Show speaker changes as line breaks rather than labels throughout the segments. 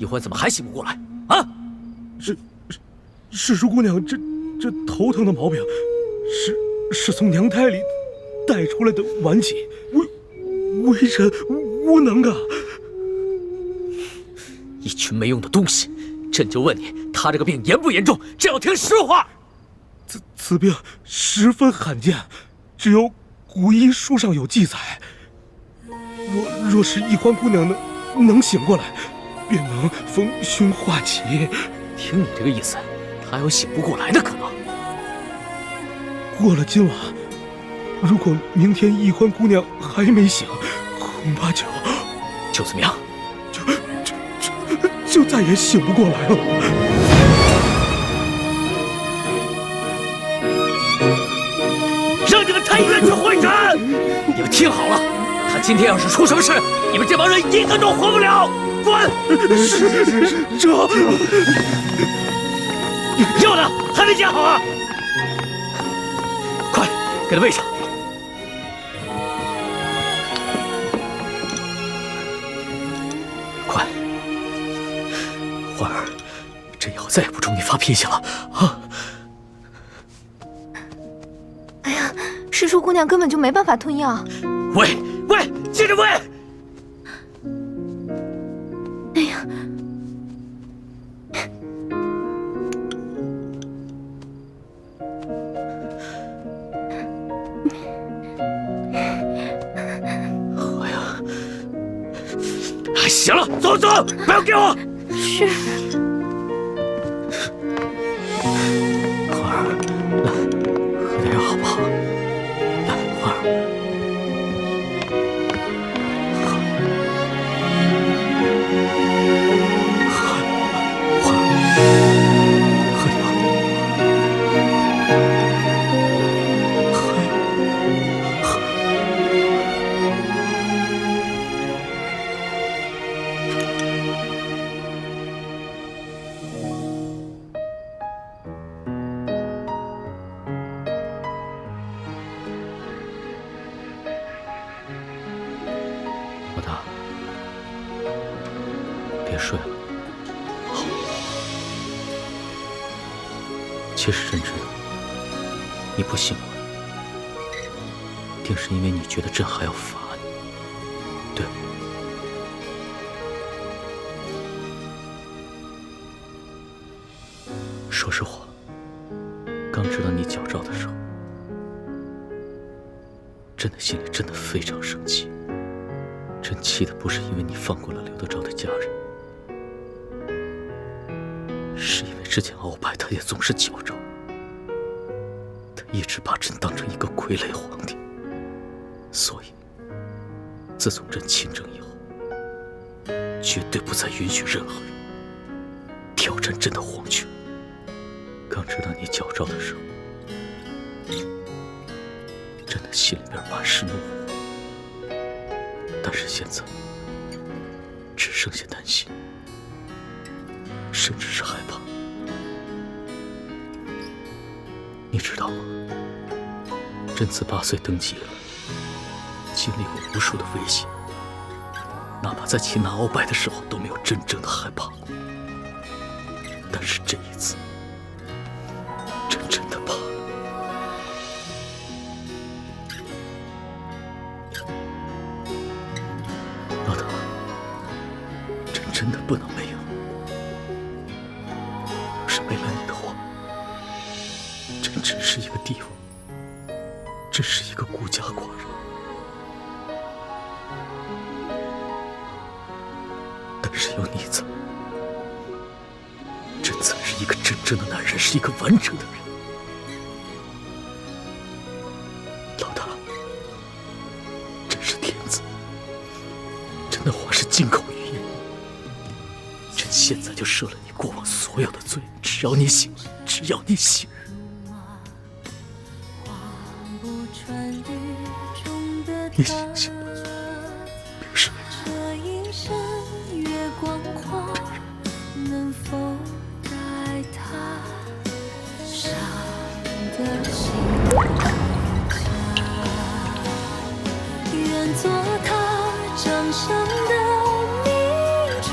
一欢怎么还醒不过来？啊！
世叔姑娘，这头疼的毛病，是从娘胎里带出来的顽疾，微臣无能啊！
一群没用的东西！朕就问你，他这个病严不严重？朕要听实话。
此病十分罕见，只有古医书上有记载。若是一欢姑娘能醒过来，便能逢凶化吉。
听你这个意思，他有醒不过来的可能。
过了今晚，如果明天一欢姑娘还没醒，恐怕就
怎么样？
就再也醒不过来了。
让你们太医院去会诊！你们听好了，他今天要是出什么事，你们这帮人一个都活不了！滚！
是，这
药呢？还没煎好啊！快，给他喂上。快，欢儿，这药再也不冲你发脾气了啊！
哎呀，世叔姑娘根本就没办法吞药。
喂，接着喂！
哎呀！
行了，走，不要给我。
是。
欢儿，来，喝点药好不好？来，欢儿，欢儿，喝点。老大，别睡了。好。其实朕知道，你不信我，定是因为你觉得朕还要罚你，对吗？说实话，刚知道你矫诏的时候，朕的心里真的非常生气。朕气的不是因为你放过了刘德昭的家人，是因为之前鳌拜他也总是矫诏，他一直把朕当成一个傀儡皇帝，所以自从朕亲政以后，绝对不再允许任何人挑战朕的皇权。刚知道你矫诏的时候，朕的心里边满是怒火。但是现在，只剩下担心，甚至是害怕。你知道吗？朕自8岁登基了，经历过无数的危险，哪怕在擒拿鳌拜的时候都没有真正的害怕过。但是这一次，朕真的怕了。老大，朕真的不能没有。要是没了你的话，朕只是一个帝王，只是一个孤家寡人。但是有你在，朕才是一个真正的男人，是一个完整的人。老大，朕是天子，朕的话是金口玉言。朕现在就赦了你过往所有的罪，只要你醒来，只要你醒。你醒醒吧，别睡。
愿做他掌上的明珠。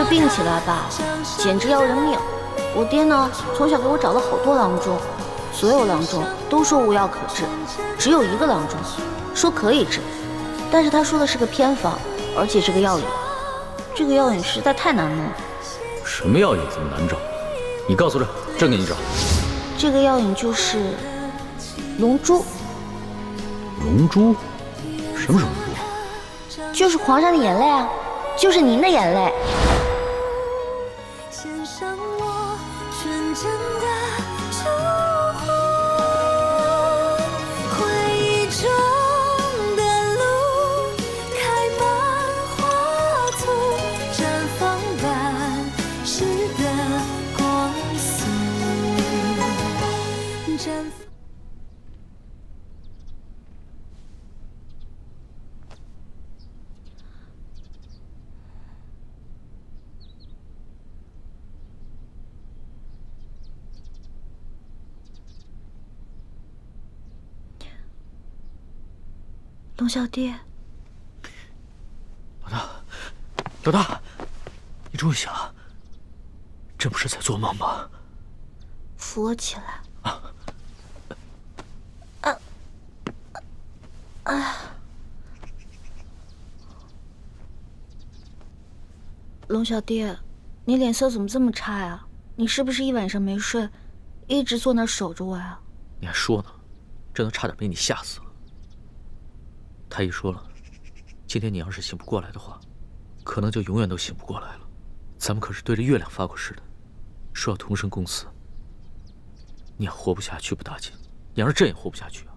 病起来吧，简直要人命。我爹呢，从小给我找了好多郎中，所有郎中都说无药可治，只有一个郎中说可以治，但是他说的是个偏方，而且是个药引。这个药引实在太难弄了。
什么药引这么难找？你告诉这，朕给你找。
这个药引就是龙珠。
龙珠？什么是龙珠？
就是皇上的眼泪啊，就是您的眼泪。
献上我纯真的祝福，回忆中的路开满花簇，绽放万世的光速，绽放。
龙小弟，
老大，你终于醒了，这不是在做梦吗？
扶我起来。龙小弟，你脸色怎么这么差呀？你是不是一晚上没睡，一直坐那儿守着我呀？
你还说呢，朕都差点被你吓死了。太医说了，今天你要是醒不过来的话，可能就永远都醒不过来了。咱们可是对着月亮发过誓的，说要同生共死。你要活不下去不打紧，你要是朕也活不下去啊。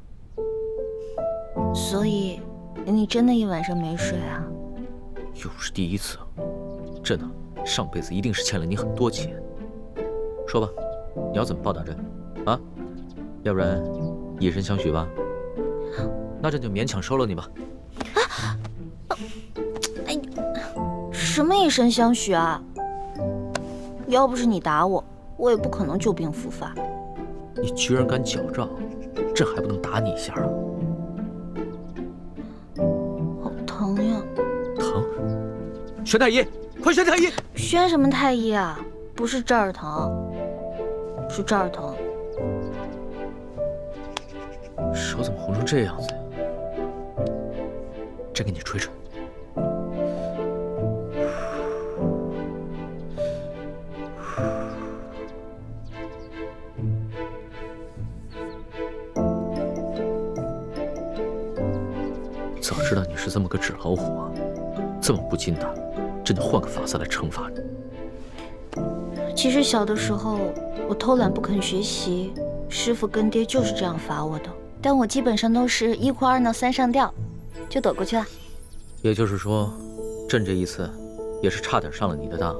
所以，你真的一晚上没睡啊？
又不是第一次，朕啊，上辈子一定是欠了你很多钱。说吧，你要怎么报答朕啊？要不然以身相许吧。那朕就勉强收了你吧。
哎，什么以身相许啊？要不是你打我，我也不可能旧病复发。
你居然敢矫诏，朕还不能打你一下啊？
好疼呀！
疼？宣太医，快宣太医！
宣什么太医啊？不是这儿疼，是这儿疼。
手怎么红成这样子呀？朕给你吹吹。早知道你是这么个纸老虎啊，这么不经打，朕就换个法子来惩罚你。
其实小的时候，我偷懒不肯学习，师傅跟爹就是这样罚我的。但我基本上都是1哭2闹3上吊，就躲过去了。
也就是说，朕这一次也是差点上了你的当。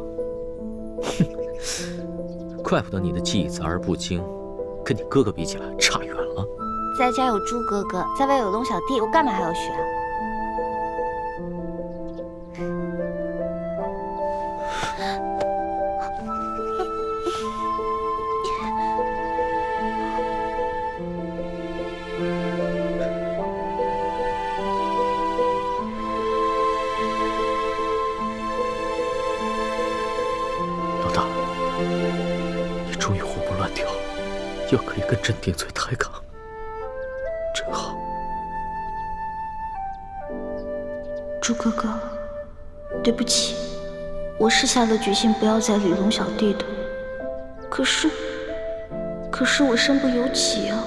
哼，怪不得你的技艺杂而不精，跟你哥哥比起来差远了。
在家有猪哥哥，在外有龙小弟，我干嘛还要学啊？
老大，你终于活蹦乱跳，又可以跟朕顶嘴抬杠，真好。
猪哥哥，对不起，我是下了决心不要再理龙小弟的，可是我身不由己啊。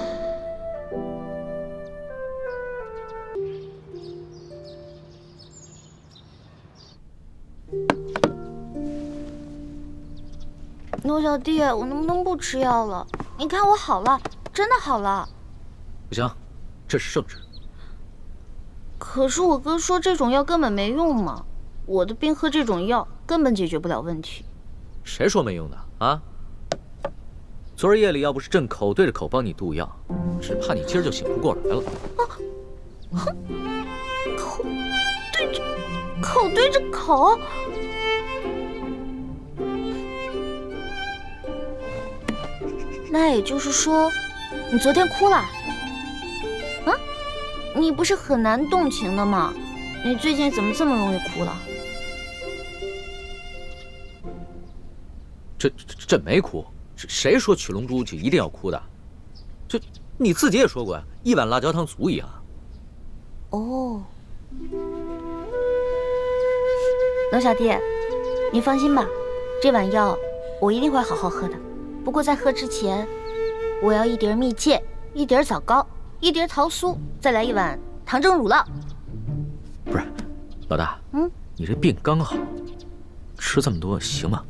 龙小弟，我能不能不吃药了？你看我好了，真的好了。
不行，这是圣旨。
可是我哥说这种药根本没用嘛，我的病喝这种药根本解决不了问题。
谁说没用的啊？昨儿夜里要不是朕口对着口帮你渡药，只怕你今儿就醒不过来了。
口对着口。那也就是说，你昨天哭了？啊？你不是很难动情的吗？你最近怎么这么容易哭了？
朕没哭，谁说取龙珠就一定要哭的？这你自己也说过呀，一碗辣椒汤足矣啊。
哦，龙小弟，你放心吧，这碗药我一定会好好喝的。不过在喝之前，我要一碟蜜饯，一碟枣糕，一碟桃酥，再来一碗糖蒸乳酪。
不是，老大，你这病刚好，吃这么多行吗？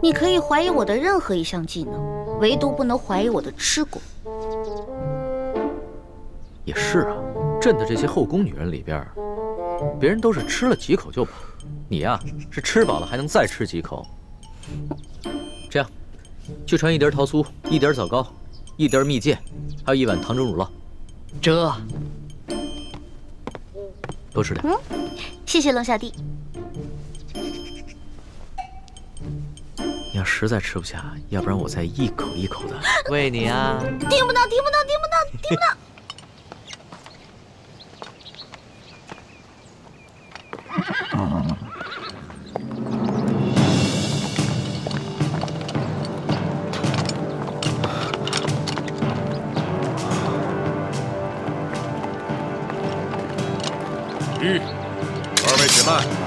你可以怀疑我的任何一项技能，唯独不能怀疑我的吃过。
也是啊，朕的这些后宫女人里边，别人都是吃了几口就饱，你呀是吃饱了还能再吃几口。这样，去传一碟桃酥，一碟枣糕，一碟蜜饯，还有一碗糖蒸乳酪。
这，
多吃点。
谢谢龙小弟。
你要实在吃不下，要不然我再一口一口的喂你啊。
听不到，听不到，听不到，听不到。
二位且慢。